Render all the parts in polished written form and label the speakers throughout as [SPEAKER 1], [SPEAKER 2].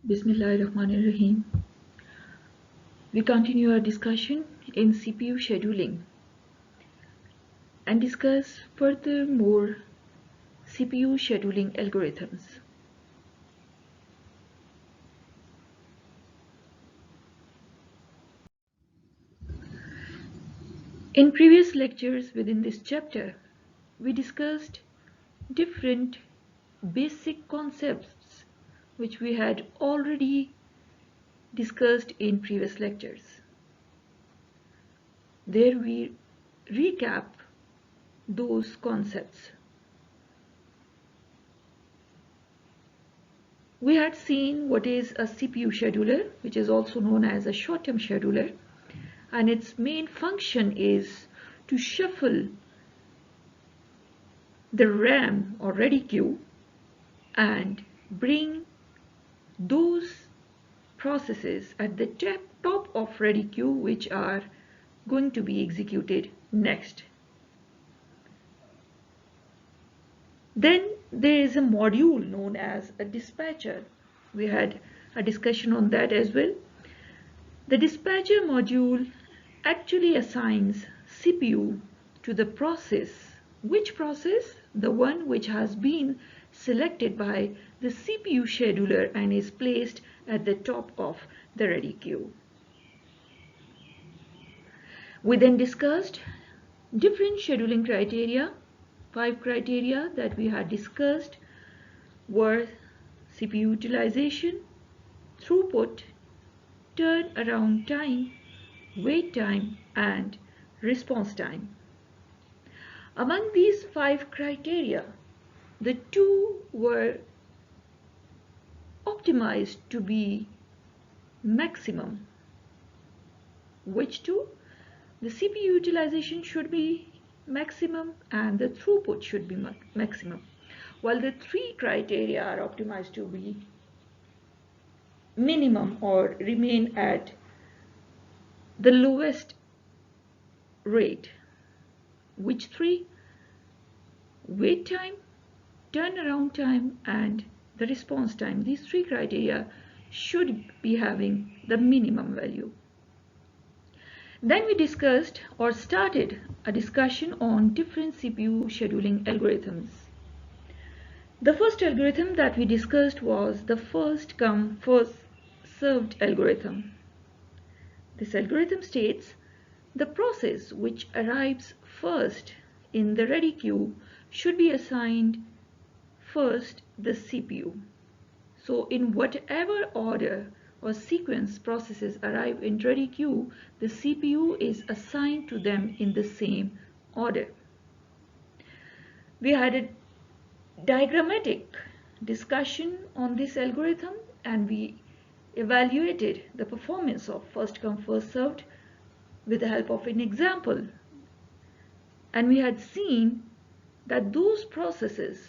[SPEAKER 1] Bismillahirrahmanirrahim. We continue our discussion in CPU scheduling and discuss furthermore CPU scheduling algorithms. In previous lectures within this chapter, we discussed different basic concepts which we had already discussed in previous lectures. There we recap those concepts. We had seen what is a CPU scheduler, which is also known as a short-term scheduler, and its main function is to shuffle the RAM or ready queue and bring those processes at the top of ready queue which are going to be executed next. Then there is a module known as a dispatcher. We had a discussion on that as well. The dispatcher module actually assigns CPU to the process. Which process? The one which has been selected by the CPU scheduler and is placed at the top of the ready queue. We then discussed different scheduling criteria. 5 criteria that we had discussed were CPU utilization, throughput, turnaround time, wait time, and response time. Among these 5 criteria, the 2 were optimized to be maximum. Which 2? The CPU utilization should be maximum and the throughput should be maximum, while the 3 criteria are optimized to be minimum or remain at the lowest rate. Which 3? Wait time, turnaround time, and the response time. These 3 criteria should be having the minimum value. Then we discussed or started a discussion on different CPU scheduling algorithms. The first algorithm that we discussed was the first come first served algorithm. This algorithm states the process which arrives first in the ready queue should be assigned first the CPU. So in whatever order or sequence processes arrive in ready queue, the CPU is assigned to them in the same order. We had a diagrammatic discussion on this algorithm and we evaluated the performance of first come first served with the help of an example. And we had seen that those processes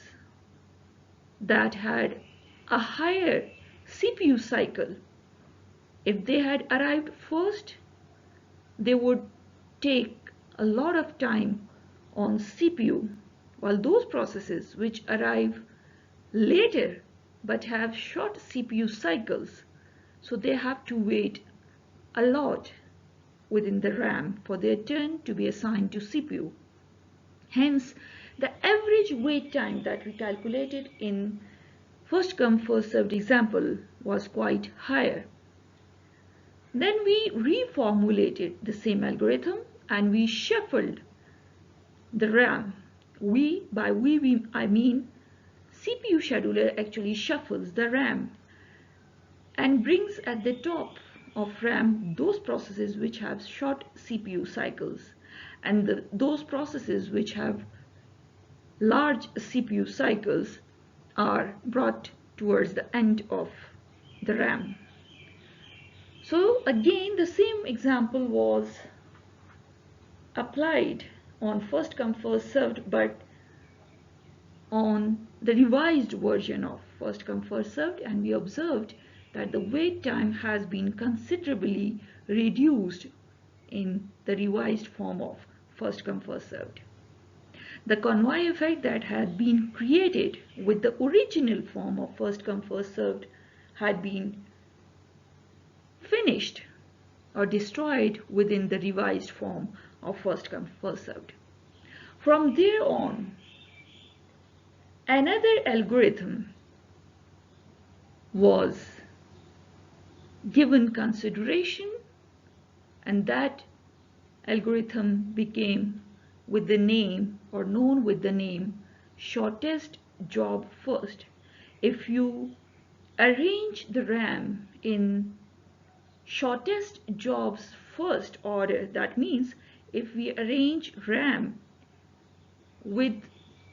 [SPEAKER 1] that had a higher CPU cycle, if they had arrived first, they would take a lot of time on CPU, while those processes which arrive later but have short CPU cycles, so they have to wait a lot within the RAM for their turn to be assigned to CPU. Hence, the average wait time that we calculated in first come first served example was quite higher. Then we reformulated the same algorithm and we shuffled the RAM. I mean CPU scheduler actually shuffles the RAM and brings at the top of RAM those processes which have short CPU cycles, and those processes which have large CPU cycles are brought towards the end of the RAM. So again, the same example was applied on first come first served, but on the revised version of first come first served, and we observed that the wait time has been considerably reduced in the revised form of first come first served. The convoy effect that had been created with the original form of first come first served had been finished or destroyed within the revised form of first come first served. From there on, another algorithm was given consideration, and that algorithm became with the name, or known with the name, shortest job first. If you arrange the RAM in shortest jobs first order, that means if we arrange RAM with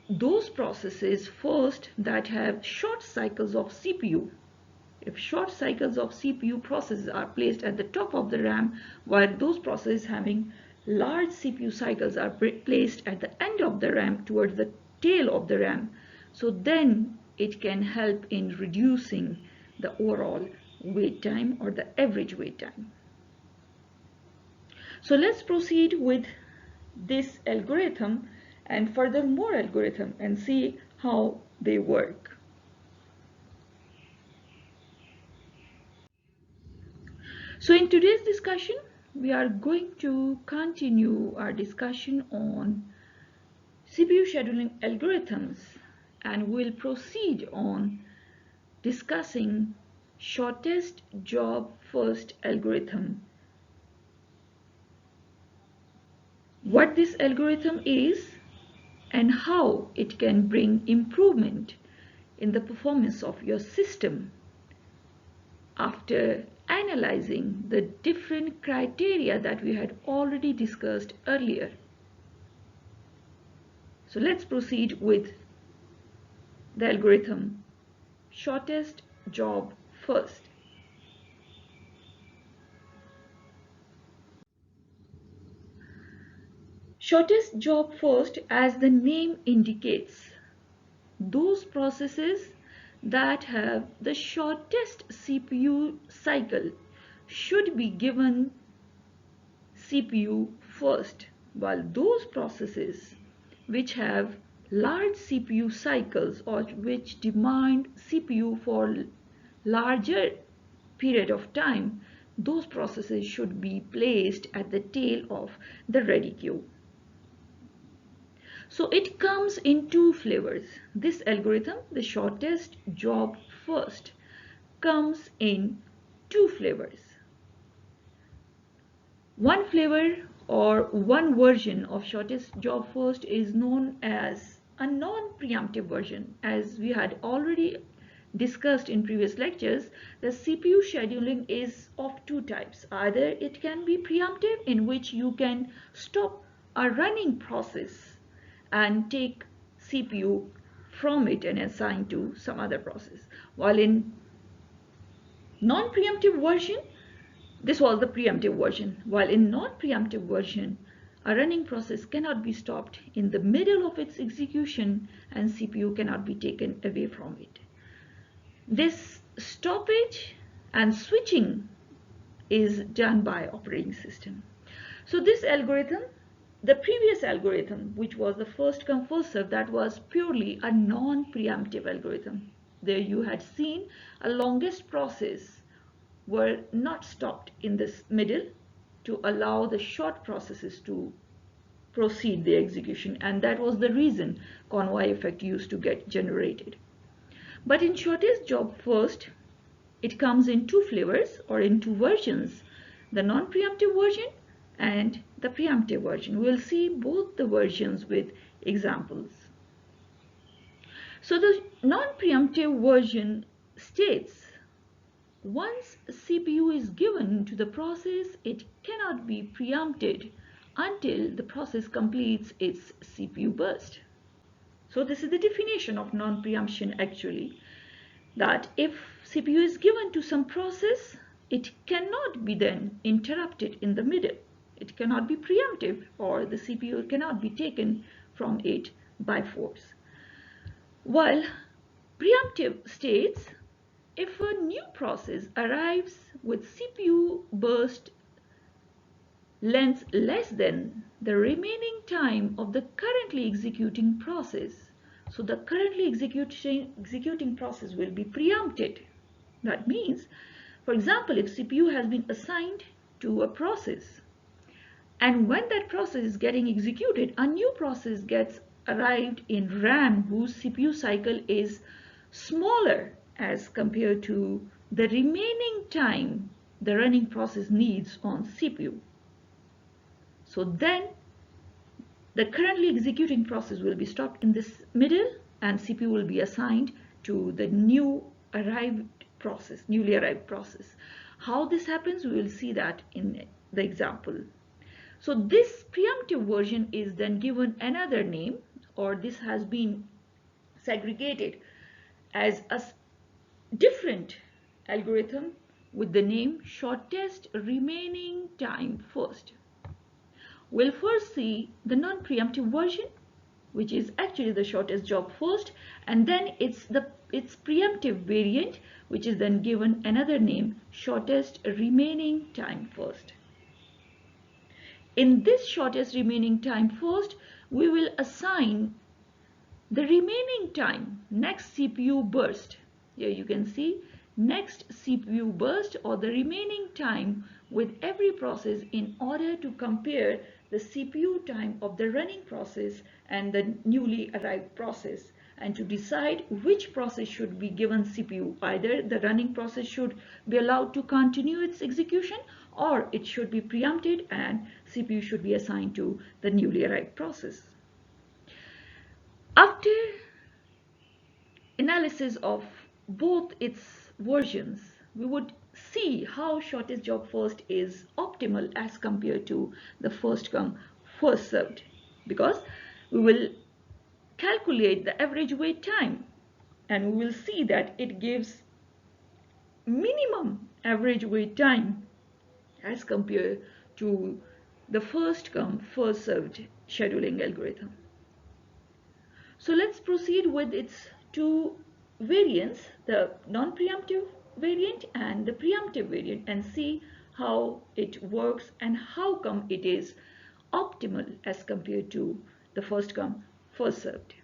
[SPEAKER 1] those processes first that have short cycles of CPU, if short cycles of CPU processes are placed at the top of the RAM, while those processes having large CPU cycles are placed at the end of the RAM towards the tail of the RAM, so then it can help in reducing the overall wait time or the average wait time. So let's proceed with this algorithm and furthermore algorithm and see how they work. So in today's discussion, we are going to continue our discussion on CPU scheduling algorithms, and we'll proceed on discussing shortest job first algorithm. What this algorithm is and how it can bring improvement in the performance of your system after analyzing the different criteria that we had already discussed earlier. So let's proceed with the algorithm shortest job first. Shortest job first, as the name indicates, those processes that have the shortest CPU cycle should be given CPU first, while those processes which have large CPU cycles or which demand CPU for larger period of time, those processes should be placed at the tail of the ready queue. So it comes in two flavors. This algorithm, the shortest job first, comes in two flavors. One flavor or one version of shortest job first is known as a non-preemptive version. As we had already discussed in previous lectures, the CPU scheduling is of two types. Either it can be preemptive, in which you can stop a running process and take CPU from it and assign to some other process. While in non-preemptive version, this was the preemptive version. While in non-preemptive version, a running process cannot be stopped in the middle of its execution and CPU cannot be taken away from it. This stoppage and switching is done by operating system. So this algorithm, the previous algorithm, which was the first come first serve, that was purely a non-preemptive algorithm. There you had seen a longest process were not stopped in this middle to allow the short processes to proceed the execution, and that was the reason convoy effect used to get generated. But in shortest job first, it comes in two flavors or in two versions, the non-preemptive version and the preemptive version. We'll see both the versions with examples. So the non-preemptive version states, once CPU is given to the process, it cannot be preempted until the process completes its CPU burst. So this is the definition of non-preemption actually, that if CPU is given to some process, it cannot be then interrupted in the middle. It cannot be preemptive, or the CPU cannot be taken from it by force. While preemptive states, if a new process arrives with CPU burst length less than the remaining time of the currently executing process, so the currently executing process will be preempted That means, for example, if CPU has been assigned to a process, and when that process is getting executed, a new process gets arrived in RAM whose CPU cycle is smaller as compared to the remaining time the running process needs on CPU. So then the currently executing process will be stopped in this middle and CPU will be assigned to the newly arrived process. How this happens, we will see that in the example. So this preemptive version is then given another name, or this has been segregated as a different algorithm with the name shortest remaining time first. We'll first see the non-preemptive version, which is actually the shortest job first, and then its preemptive variant, which is then given another name, shortest remaining time first. In this shortest remaining time first, we will assign the remaining time, next CPU burst. Here you can see next CPU burst, or the remaining time with every process, in order to compare the CPU time of the running process and the newly arrived process, and to decide which process should be given CPU. Either the running process should be allowed to continue its execution, or it should be preempted and CPU should be assigned to the newly arrived process. After analysis of both its versions, we would see how shortest job first is optimal as compared to the first come first served, because we will calculate the average wait time and we will see that it gives minimum average wait time as compared to the first come first served scheduling algorithm. So let's proceed with its two variants, the non-preemptive variant and the preemptive variant, and see how it works and how come it is optimal as compared to the first come first served.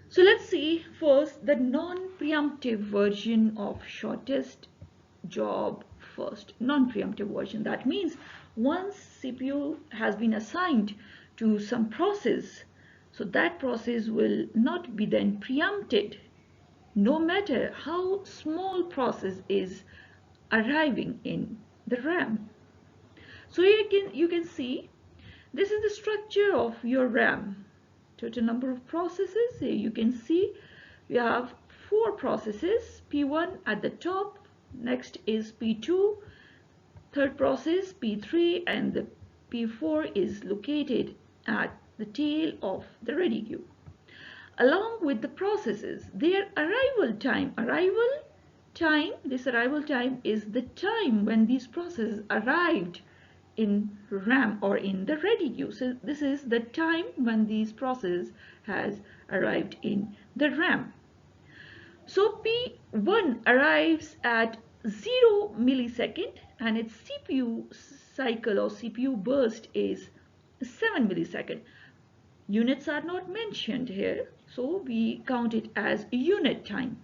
[SPEAKER 1] So let's see first the non-preemptive version of shortest job first. Non-preemptive version, that means once CPU has been assigned to some process, so that process will not be then preempted no matter how small process is arriving in the RAM. So you can see this is the structure of your RAM. Total number of processes. Here you can see we have 4 processes, P1 at the top, next is P2, third process P3, and the P4 is located at the tail of the ready queue. Along with the processes, their arrival time, this arrival time is the time when these processes arrived in RAM or in the ready queue. So this is the time when these process has arrived in the RAM. So P1 arrives at 0 millisecond and its CPU cycle or CPU burst is 7 millisecond. Units are not mentioned here, so we count it as unit time.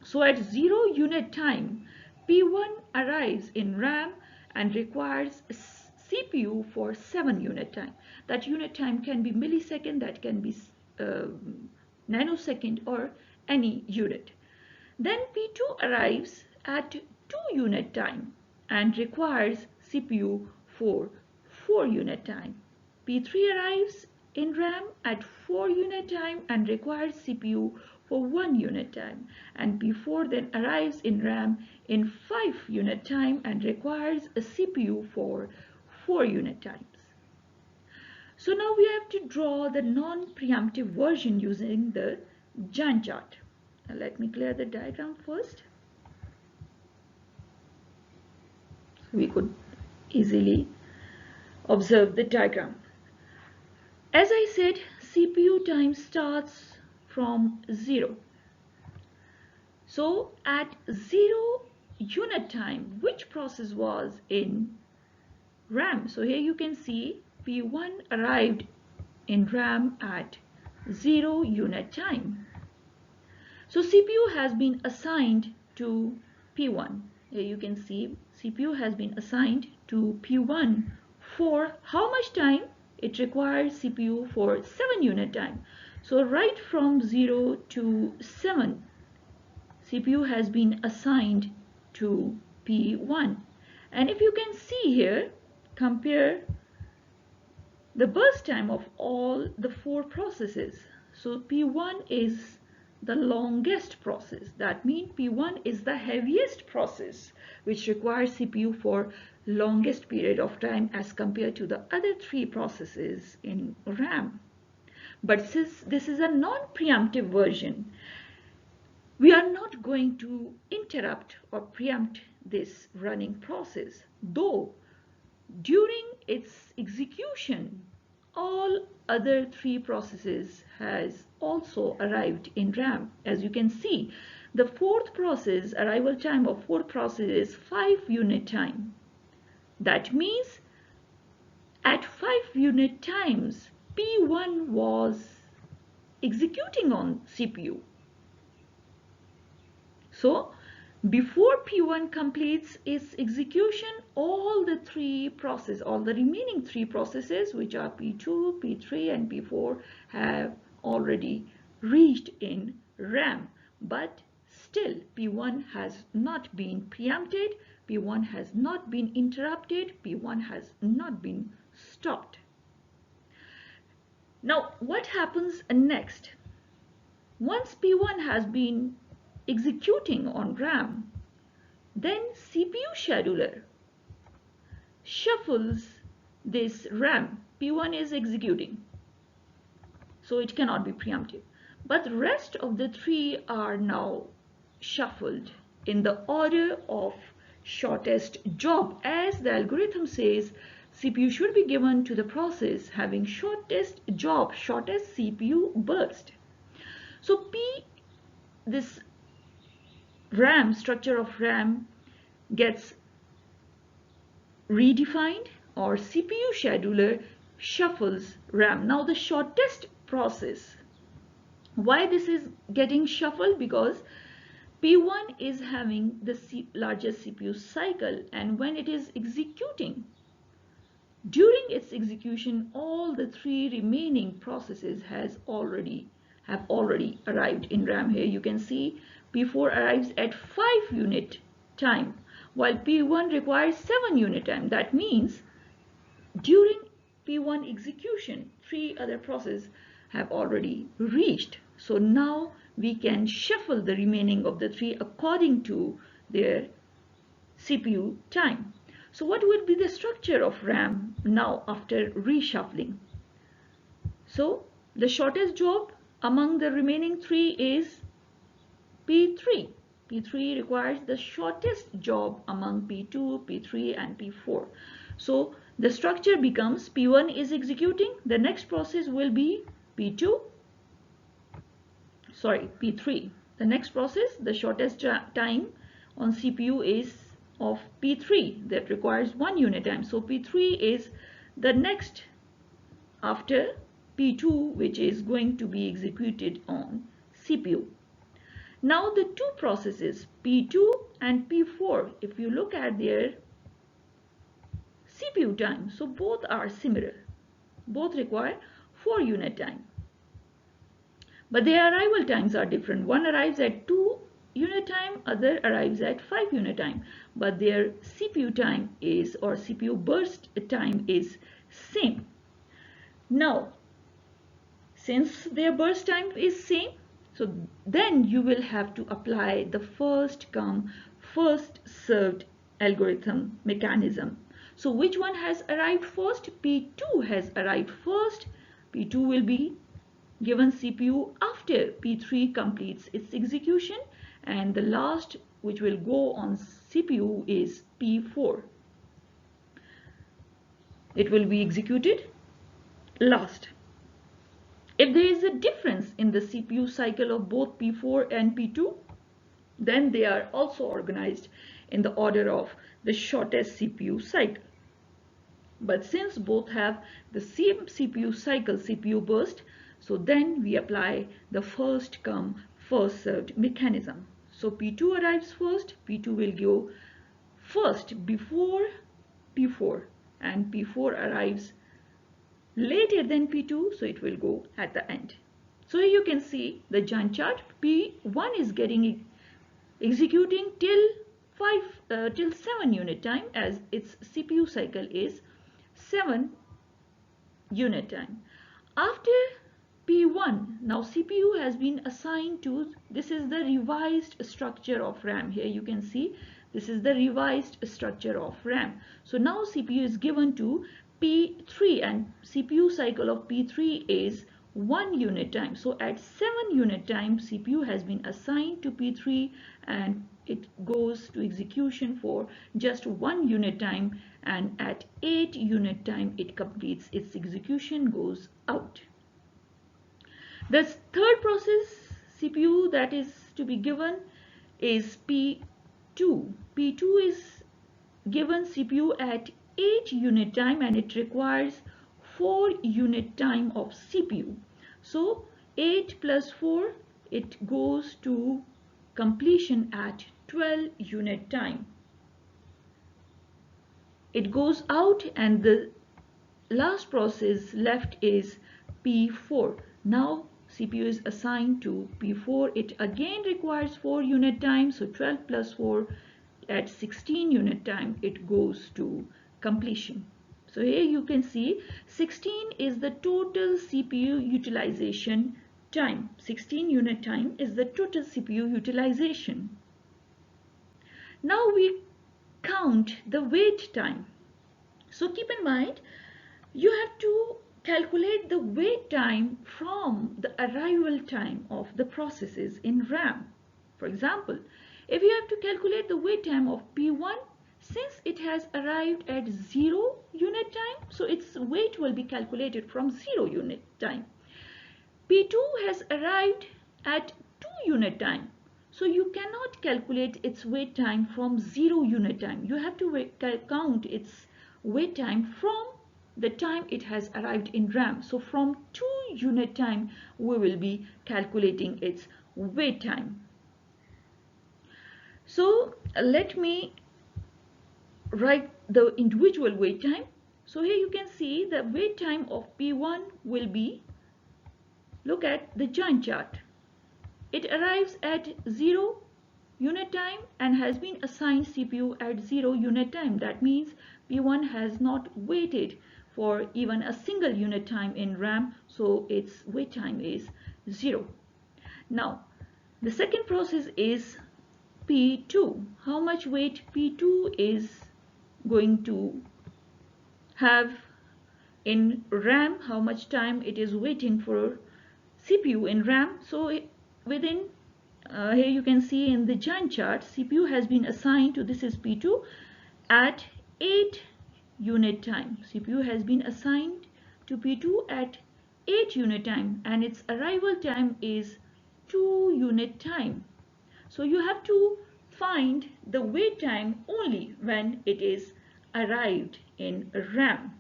[SPEAKER 1] So at 0 unit time, P1 arrives in RAM and requires CPU for 7 unit time. That unit time can be millisecond, that can be nanosecond, or any unit. Then P2 arrives at 2 unit time and requires CPU for 4 unit time. P3 arrives in RAM at 4 unit time and requires CPU for 1 unit time, and P4 then arrives in RAM in 5 unit time and requires a CPU for 4 unit times. So now we have to draw the non-preemptive version using the Gantt chart. Now let me clear the diagram first. We could easily observe the diagram. As I said, CPU time starts from 0. So at 0 unit time, which process was in RAM? So here you can see P1 arrived in RAM at 0 unit time. So CPU has been assigned to P1. Here you can see CPU has been assigned to P1 for how much time? It requires CPU for 7 unit time. So right from 0 to 7, CPU has been assigned to P1. And if you can see here, compare the burst time of all the 4 processes. So P1 is the longest process. That means P1 is the heaviest process which requires CPU for longest period of time as compared to the other 3 processes in RAM. But since this is a non-preemptive version, we are not going to interrupt or preempt this running process, though during its execution all other 3 processes has also arrived in RAM. As you can see, the 4th process, arrival time of 4th process is 5 unit time. That means at 5 unit times P1 was executing on CPU. So before P1 completes its execution, all the remaining 3 processes, which are P2, P3 and P4, have already reached in RAM. But still P1 has not been preempted, P1 has not been interrupted, P1 has not been stopped. Now what happens next? Once P1 has been executing on RAM, then CPU scheduler shuffles this RAM. P1 is executing, so it cannot be preemptive. But the rest of the 3 are now shuffled in the order of shortest job. As the algorithm says, CPU should be given to the process having shortest job, shortest CPU burst. So this RAM, structure of RAM gets redefined, or CPU scheduler shuffles RAM. Now the shortest process, why this is getting shuffled? Because P1 is having the largest CPU cycle, and when it is executing, during its execution all the 3 remaining processes have already arrived in RAM. Here you can see P4 arrives at 5 unit time, while P1 requires 7 unit time. That means during P1 execution, 3 other processes have already reached. So now we can shuffle the remaining of the 3 according to their CPU time. So what will be the structure of RAM now after reshuffling? So the shortest job among the remaining 3 is P3. P3 requires the shortest job among P2, P3 and P4. So the structure becomes P1 is executing, the next process will be P3. The next process, the shortest time on CPU is of P3, that requires 1 unit time. So P3 is the next after P2, which is going to be executed on CPU. Now the 2 processes P2 and P4, if you look at their CPU time, so both are similar. Both require 4 unit time. But their arrival times are different. One arrives at 2 unit time, other arrives at 5 unit time. But their CPU time is, or CPU burst time is same. Now, since their burst time is same, so then you will have to apply the first come, first served algorithm mechanism. So which one has arrived first? P2 has arrived first. P2 will be given CPU after P3 completes its execution, and the last which will go on CPU is P4. It will be executed last. If there is a difference in the CPU cycle of both P4 and P2, then they are also organized in the order of the shortest CPU cycle. But since both have the same CPU cycle, CPU burst, So then we apply the first come first served mechanism. So P2 arrives first, P2 will go first before P4, and P4 arrives later than P2, so it will go at the end. So here you can see the Gantt chart. P1 is getting executing till 7 unit time, as its CPU cycle is 7 unit time. After P1, now CPU has been assigned to, this is the revised structure of RAM. Here you can see this is the revised structure of RAM. So now CPU is given to P3, and CPU cycle of P3 is 1 unit time. So at 7 unit time, CPU has been assigned to P3 and it goes to execution for just 1 unit time, and at 8 unit time it completes its execution, goes out. The third process CPU that is to be given is P2. P2 is given CPU at 8 unit time and it requires 4 unit time of CPU. So 8 plus 4, it goes to completion at 12 unit time. It goes out and the last process left is P4. Now CPU is assigned to P4. It again requires 4 unit time. So 12 plus 4 at 16 unit time, it goes to completion. So here you can see 16 is the total CPU utilization time. 16 unit time is the total CPU utilization. Now we count the wait time. So keep in mind, you have to calculate the wait time from the arrival time of the processes in RAM. For example, if you have to calculate the wait time of P1, since it has arrived at 0 unit time, so its wait will be calculated from 0 unit time. P2 has arrived at 2 unit time, so you cannot calculate its wait time from 0 unit time. You have to count its wait time from the time it has arrived in RAM. So from 2 unit time, we will be calculating its wait time. So let me write the individual wait time. So here you can see the wait time of P1 will be, look at the Gantt chart. It arrives at 0 unit time and has been assigned CPU at 0 unit time. That means P1 has not waited for even a single unit time in RAM, so its wait time is 0. Now the second process is P2. How much wait P2 is going to have in RAM, how much time it is waiting for CPU in RAM. So within here you can see in the Gantt chart, CPU has been assigned to, this is P2, at 8 unit time. CPU has been assigned to P2 at 8 unit time and its arrival time is 2 unit time. So you have to find the wait time only when it is arrived in RAM.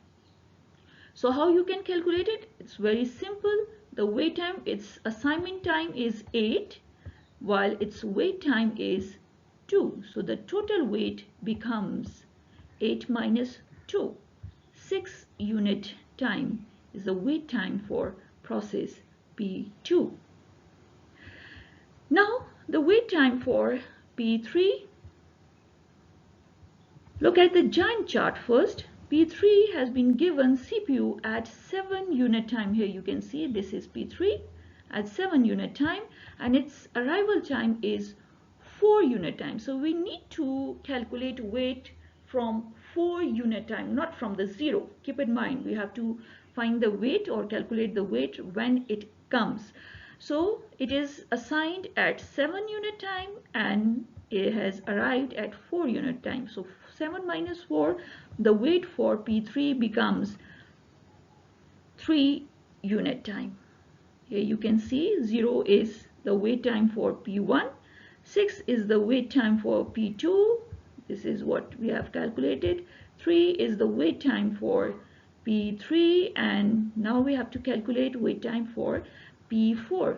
[SPEAKER 1] So how you can calculate it? It's very simple. The wait time, its assignment time is 8 while its wait time is 2. So the total wait becomes 8 minus 2. 6 unit time is the wait time for process P2. Now the wait time for P3. Look at the Gantt chart first. P3 has been given CPU at 7 unit time. Here you can see this is P3 at 7 unit time and its arrival time is 4 unit time. So we need to calculate wait from 4 unit time, not from the 0. Keep in mind, we have to find the wait or calculate the wait when it comes. So it is assigned at 7 unit time and it has arrived at 4 unit time. So 7 minus 4, the wait for P3 becomes 3 unit time. Here you can see 0 is the wait time for P1, 6 is the wait time for P2, this is what we have calculated, 3 is the wait time for P3, and now we have to calculate wait time for P4.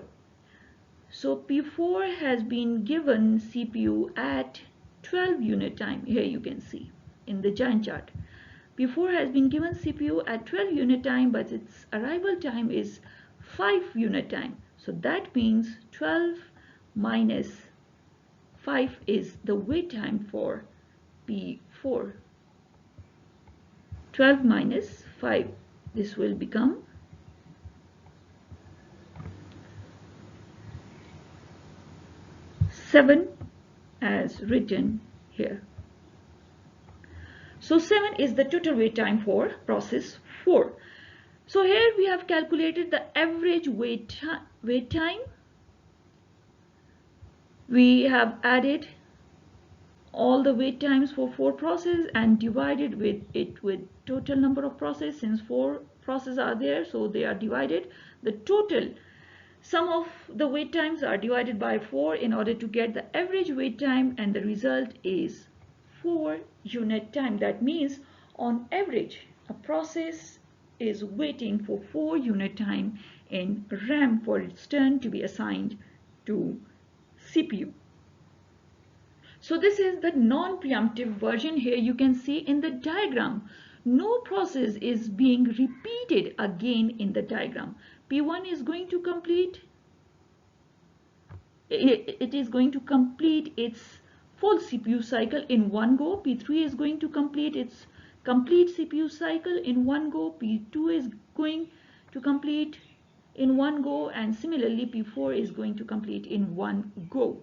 [SPEAKER 1] So P4 has been given CPU at 12 unit time. Here you can see in the giant chart. P4 has been given CPU at 12 unit time, but its arrival time is 5 unit time. So that means 12 minus 5 is the wait time for P4. 12 minus 5, this will become 7 as written here. So 7 is the total wait time for process 4. So here we have calculated the average wait time. We have added all the wait times for 4 processes and divided with total number of processes. Since 4 processes are there, so they are divided. The total sum of the wait times are divided by 4 in order to get the average wait time, and the result is 4 unit time. That means on average a process is waiting for 4 unit time in RAM for its turn to be assigned to CPU. So this is the non-preemptive version. Here you can see in the diagram, no process is being repeated again in the diagram. P1 is going to complete, it is going to complete its full CPU cycle in one go. P3 is going to complete its complete CPU cycle in one go. P2 is going to complete in one go, and similarly P4 is going to complete in one go.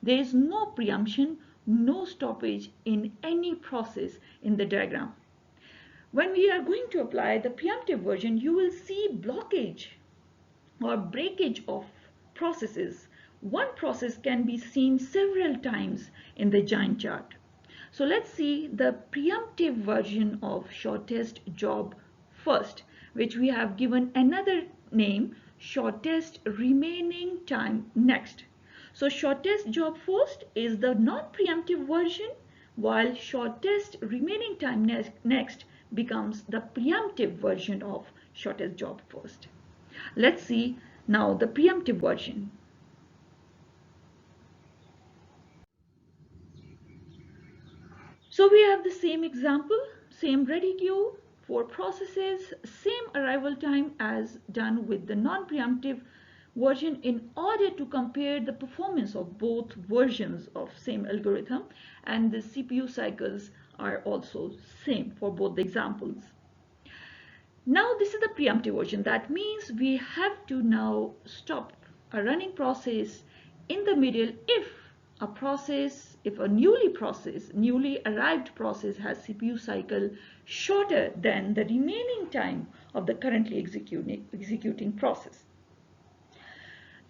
[SPEAKER 1] There is no preemption, no stoppage in any process in the diagram. When we are going to apply the preemptive version, you will see blockage or breakage of processes. One process can be seen several times in the giant chart. So let's see the preemptive version of shortest job first, which we have given another name, shortest remaining time next. So shortest job first is the non-preemptive version, while shortest remaining time next becomes the preemptive version of shortest job first. Let's see now the preemptive version. So we have the same example, same ready queue, 4 processes, same arrival time as done with the non-preemptive version in order to compare the performance of both versions of same algorithm, and the CPU cycles are also same for both the examples. Now this is the preemptive version. That means we have to now stop a running process in the middle if a newly arrived process has CPU cycle shorter than the remaining time of the currently executing process.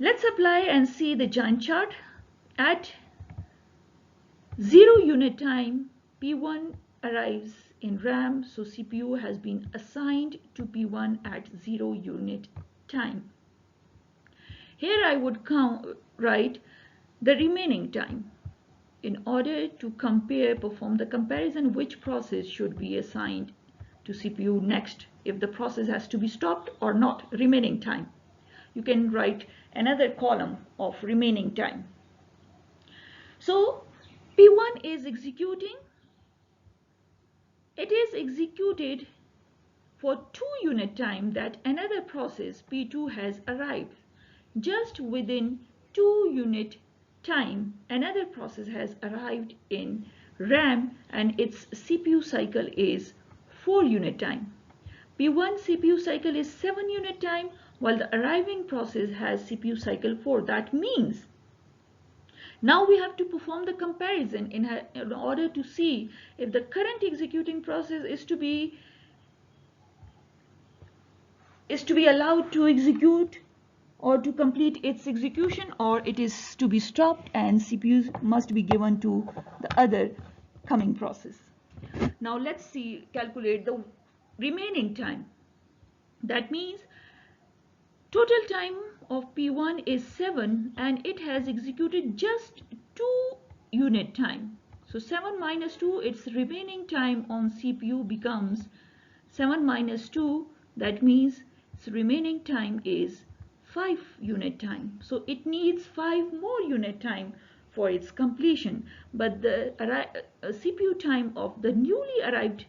[SPEAKER 1] Let's apply and see the giant chart. At 0 unit time, P1 arrives in RAM, so CPU has been assigned to P1 at 0 unit time. Here I would write the remaining time in order to perform the comparison which process should be assigned to CPU next, if the process has to be stopped or not, remaining time. You can write another column of remaining time. So P1 is executing. It is executed for 2 unit time that another process P2 has arrived. Just within 2 unit time, another process has arrived in RAM and its CPU cycle is 4 unit time. P1 CPU cycle is 7 unit time, while the arriving process has CPU cycle 4. That means now we have to perform the comparison in order to see if the current executing process is to be allowed to execute or to complete its execution, or it is to be stopped and CPU must be given to the other coming process. Now let's calculate the remaining time. That means total time of P1 is 7 and it has executed just 2 unit time. So 7 minus 2, its remaining time on CPU becomes 7 minus 2, that means its remaining time is 5 unit time. So it needs 5 more unit time for its completion. But the CPU time of the newly arrived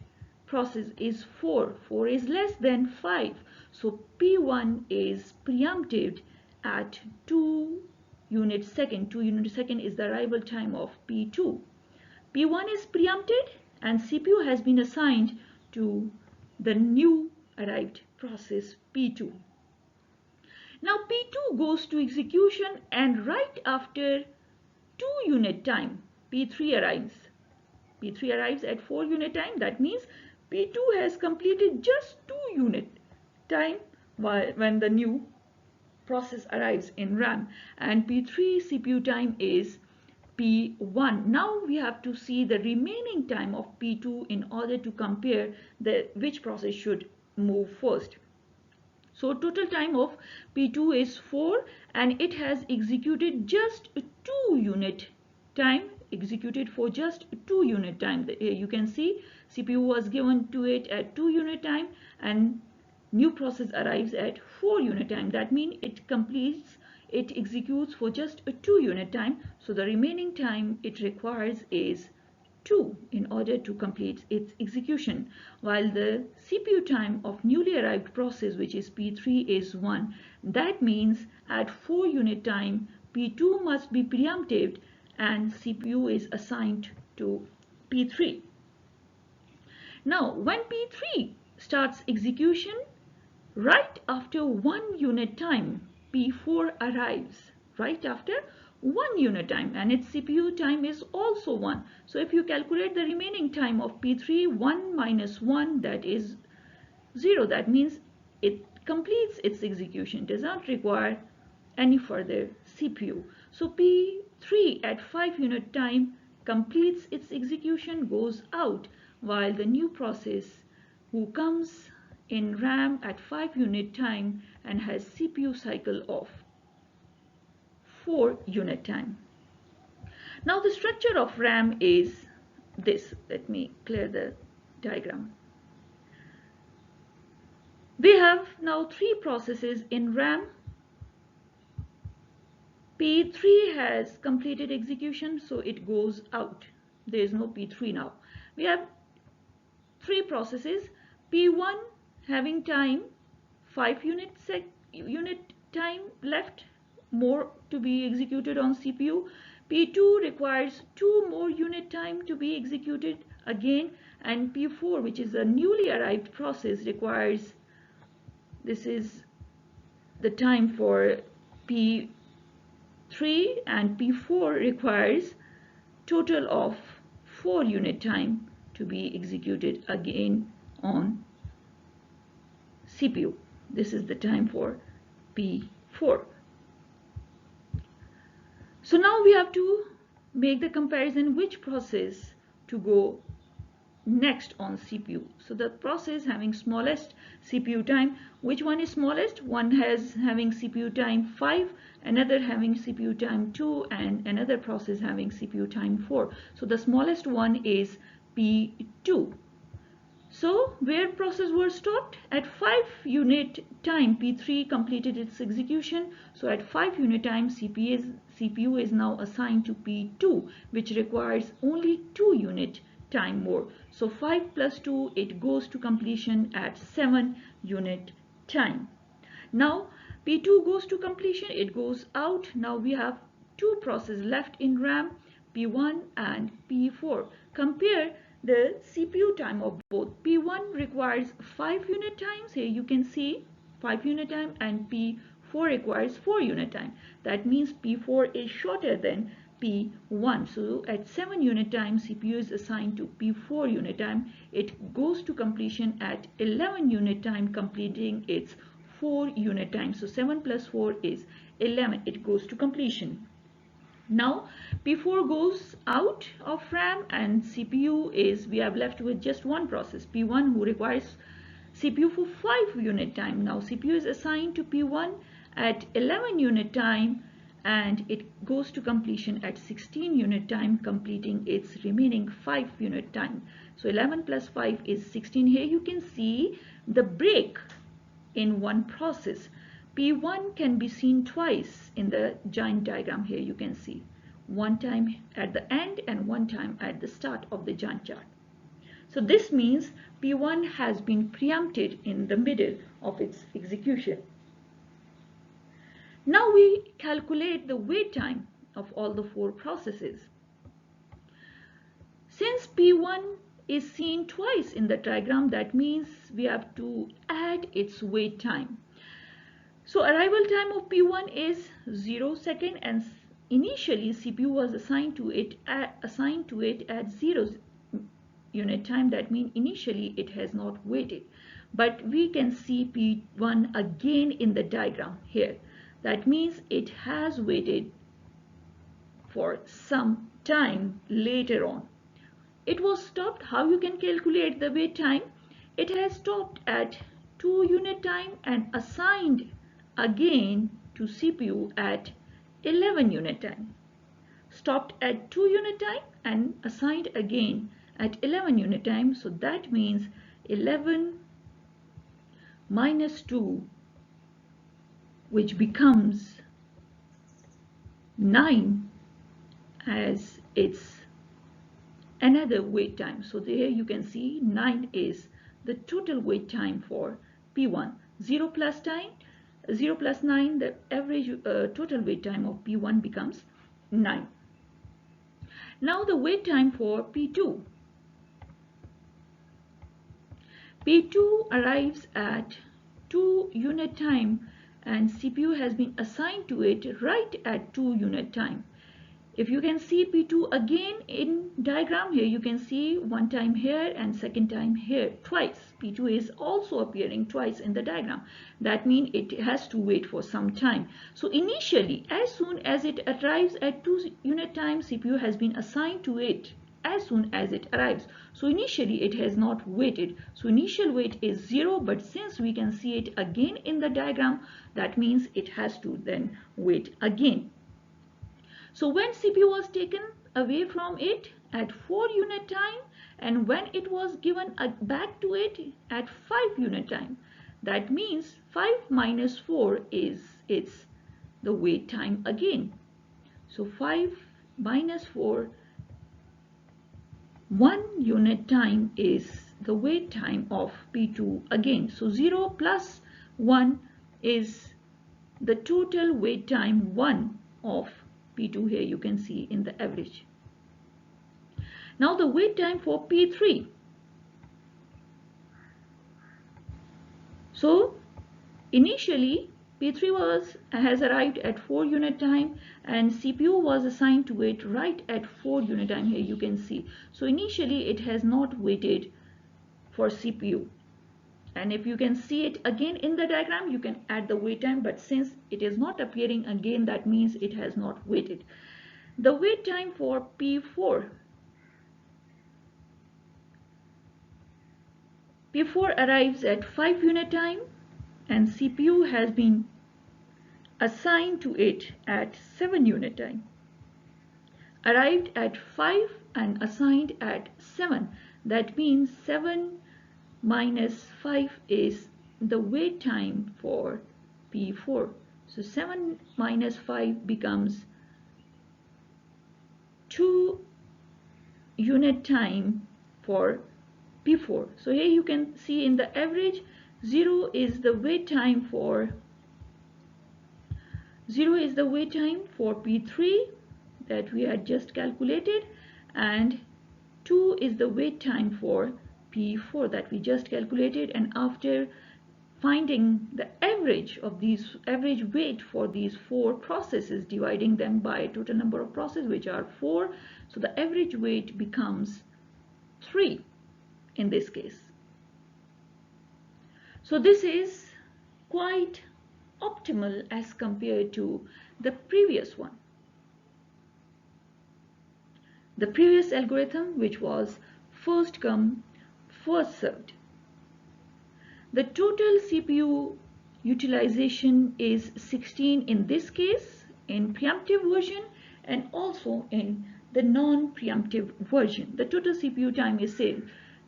[SPEAKER 1] process is 4. 4 is less than 5. So P1 is preempted at 2 unit second. 2 unit second is the arrival time of P2. P1 is preempted and CPU has been assigned to the new arrived process P2. Now P2 goes to execution, and right after 2 unit time P3 arrives. P3 arrives at 4 unit time. That means P2 has completed just 2 unit time when the new process arrives in RAM, and P3 CPU time is P1. Now we have to see the remaining time of P2 in order to compare which process should move first. So total time of P2 is 4 and it has executed just 2 unit time, executed for just 2 unit time. Here you can see CPU was given to it at 2 unit time and new process arrives at 4 unit time. That means it executes for just 2 unit time. So the remaining time it requires is 2 in order to complete its execution, while the CPU time of newly arrived process, which is P3, is 1. That means at 4 unit time P2 must be preempted and CPU is assigned to P3. Now when P3 starts execution, right after 1 unit time P4 arrives, right after 1 unit time, and its CPU time is also 1. So if you calculate the remaining time of P3, 1 minus 1, that is 0. That means it completes its execution, does not require any further CPU. So P3 at 5 unit time completes its execution, goes out, while the new process who comes in RAM at 5 unit time and has CPU cycle of 4 unit time. Now the structure of RAM is this. Let me clear the diagram. We have now 3 processes in RAM. P3 has completed execution, so it goes out. There is no P3 now. We have 3 processes. P1 having time 5 unit time left more to be executed on CPU. P2 requires 2 more unit time to be executed again, and P4, which is a newly arrived process, requires, this is the time for P3, and P4 requires total of 4 unit time to be executed again on CPU. This is the time for P4. So now we have to make the comparison which process to go next on CPU. So the process having smallest CPU time, which one is smallest? One has having CPU time 5, another having CPU time 2, and another process having CPU time 4. So the smallest one is P2. So where process was stopped? At 5 unit time P3 completed its execution. So at 5 unit time CPU is now assigned to P2, which requires only 2 unit time more. So 5 plus 2, it goes to completion at 7 unit time. Now P2 goes to completion, it goes out. Now we have 2 processes left in RAM, P1 and P4. Compare the CPU time of both. P1 requires 5 unit times. Here you can see 5 unit time, and P4 requires 4 unit time. That means P4 is shorter than P1. So at 7 unit time CPU is assigned to P4 unit time. It goes to completion at 11 unit time, completing its 4 unit time. So 7 plus 4 is 11. It goes to completion. Now P4 goes out of RAM, and CPU is, we have left with just one process, P1, who requires CPU for 5 unit time. Now CPU is assigned to P1 at 11 unit time, and it goes to completion at 16 unit time, completing its remaining 5 unit time. So 11 plus 5 is 16. Here you can see the break in one process. P1 can be seen twice in the giant diagram. Here you can see one time at the end and one time at the start of the giant chart. So this means P1 has been preempted in the middle of its execution. Now we calculate the wait time of all the 4 processes. Since P1 is seen twice in the diagram, that means we have to add its wait time. So arrival time of P1 is 0 second, and initially CPU was assigned to it at 0 unit time. That means initially it has not waited, but we can see P1 again in the diagram here. That means it has waited for some time later on. It was stopped. How you can calculate the wait time? It has stopped at 2 unit time and assigned again to CPU at 11 unit time. Stopped at 2 unit time and assigned again at 11 unit time. So that means 11 minus 2, which becomes 9 as its another wait time. So there you can see 9 is the total wait time for P1. 0 plus 9, the average total wait time of P1 becomes 9. Now the wait time for P2. P2 arrives at 2 unit time and CPU has been assigned to it right at 2 unit time. If you can see P2 again in diagram, here you can see one time here and second time here, twice. P2 is also appearing twice in the diagram. That means it has to wait for some time. So initially, as soon as it arrives at 2 unit time, CPU has been assigned to it as soon as it arrives. So initially it has not waited. So initial wait is 0, but since we can see it again in the diagram, that means it has to then wait again. So when CPU was taken away from it at 4 unit time and when it was given back to it at 5 unit time, that means 5 minus 4 is the wait time again. So 5 minus 4, 1 unit time is the wait time of P2 again. So 0 plus 1 is the total wait time 1 of P2. Here you can see in the average. Now the wait time for P3. So initially P3 has arrived at 4 unit time and CPU was assigned to it right at 4 unit time. Here you can see. So initially it has not waited for CPU. And if you can see it again in the diagram, you can add the wait time, but since it is not appearing again, that means it has not waited. The wait time for P4. P4 arrives at 5 unit time and CPU has been assigned to it at 7 unit time. Arrived at 5 and assigned at 7. That means 7 minus 5 is the wait time for P4. So 7 minus 5 becomes 2 unit time for P4. So here you can see in the average 0 is the wait time for P3 that we had just calculated, and 2 is the wait time for P4 that we just calculated. And after finding the average of these wait for these 4 processes, dividing them by total number of processes, which are 4, so the average wait becomes 3 in this case. So this is quite optimal as compared to the previous one. The previous algorithm, which was first come, first served. The total CPU utilization is 16 in this case, in preemptive version and also in the non-preemptive version. The total CPU time is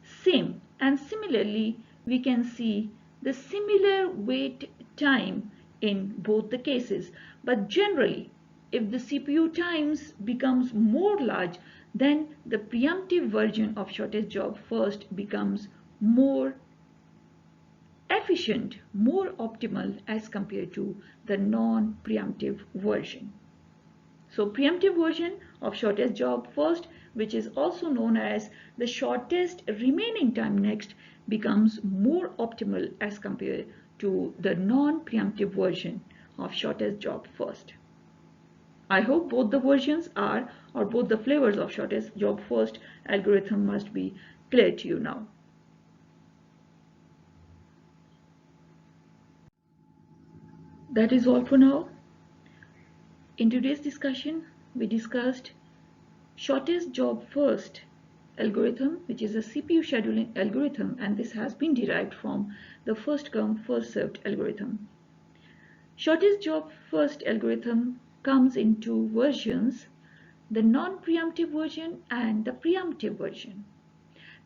[SPEAKER 1] same, and similarly we can see the similar wait time in both the cases. But generally, if the CPU times becomes more large, then the preemptive version of shortest job first becomes more efficient, more optimal as compared to the non-preemptive version. So preemptive version of shortest job first, which is also known as the shortest remaining time next, becomes more optimal as compared to the non-preemptive version of shortest job first. I hope both the versions are, or both the flavors of shortest job first algorithm must be clear to you now. That is all for now. In today's discussion, we discussed shortest job first algorithm, which is a CPU scheduling algorithm, and this has been derived from the first come first served algorithm. Shortest job first algorithm comes in two versions, the non-preemptive version and the preemptive version.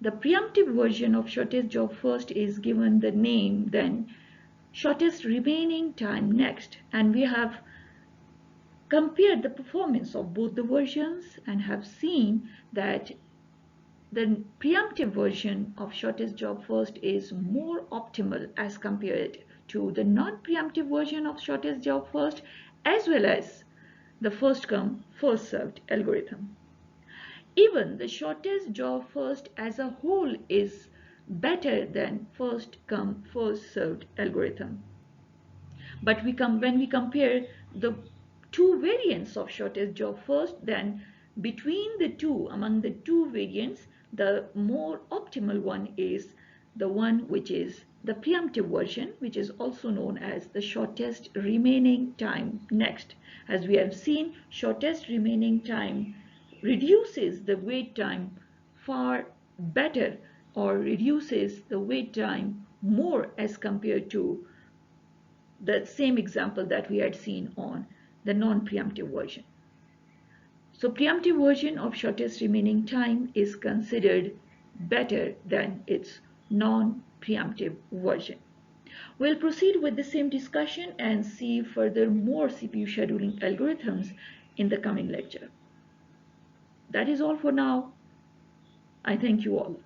[SPEAKER 1] The preemptive version of shortest job first is given the name then shortest remaining time next, and we have compared the performance of both the versions and have seen that the preemptive version of shortest job first is more optimal as compared to the non-preemptive version of shortest job first, as well as the first come first served algorithm. Even the shortest job first as a whole is better than first come first served algorithm. But when we compare the two variants of shortest job first, then between the two, among the two variants, the more optimal one is the one which is the preemptive version, which is also known as the shortest remaining time next. As we have seen, shortest remaining time reduces the wait time far better, or reduces the wait time more as compared to the same example that we had seen on the non-preemptive version. So preemptive version of shortest remaining time is considered better than its non-preemptive version. We'll proceed with the same discussion and see further more CPU scheduling algorithms in the coming lecture. That is all for now. I thank you all.